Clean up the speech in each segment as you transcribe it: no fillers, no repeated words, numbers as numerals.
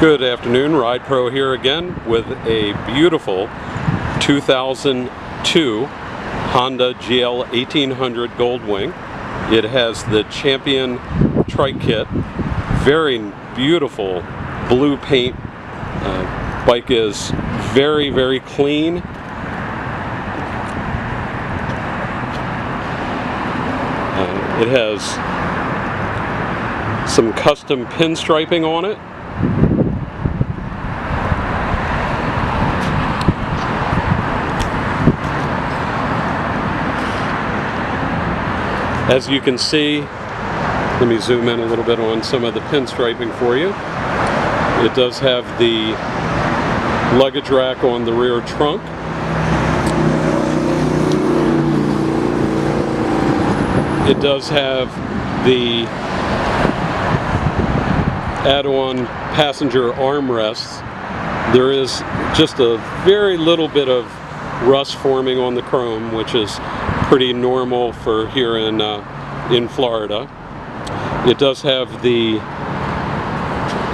Good afternoon, Ride Pro here again with a beautiful 2002 Honda GL1800 Goldwing. It has the Champion Trike kit, very beautiful blue paint. Bike is very clean. It has some custom pinstriping on it. As you can see, let me zoom in a little bit on some of the pinstriping for you. It does have the luggage rack on the rear trunk. It does have the add-on passenger armrests. There is just a very little bit of rust forming on the chrome, which is pretty normal for here in Florida. It does have the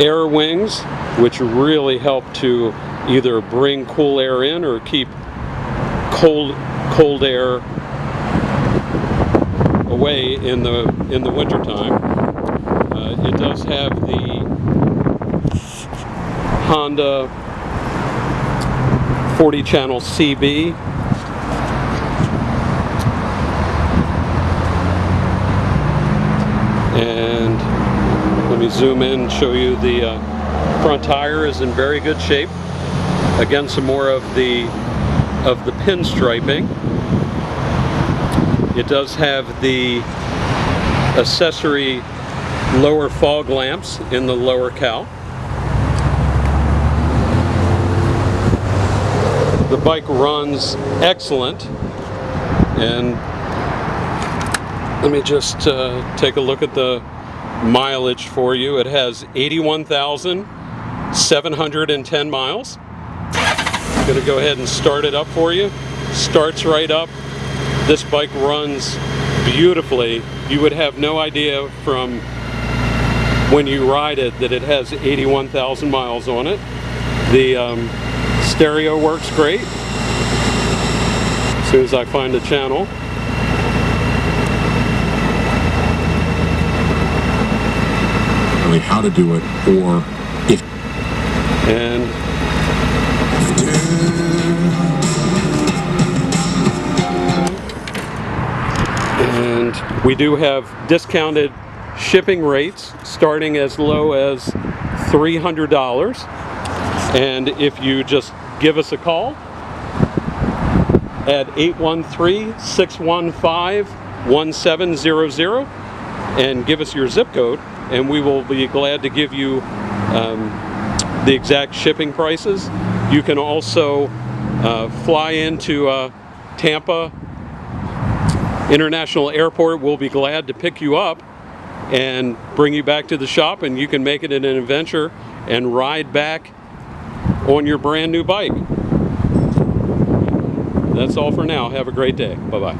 air wings, which really help to either bring cool air in or keep cold air away in the winter time. It does have the Honda 40-channel CB. And let me zoom in and show you the front tire is in very good shape. Again, some more of the pinstriping. It does have the accessory lower fog lamps in the lower cowl. The bike runs excellent, and let me just take a look at the mileage for you. It has 81,710 miles. I'm going to go ahead and start it up for you. Starts right up. This bike runs beautifully. You would have no idea from when you ride it that it has 81,000 miles on it. The stereo works great. As soon as I find a channel. How to do it, or if and we do have discounted shipping rates starting as low as $300, and if you just give us a call at 813-615-1700 and give us your zip code, and we will be glad to give you the exact shipping prices. You can also fly into Tampa International Airport. We'll be glad to pick you up and bring you back to the shop, and you can make it an adventure and ride back on your brand new bike. That's all for now. Have a great day. Bye-bye.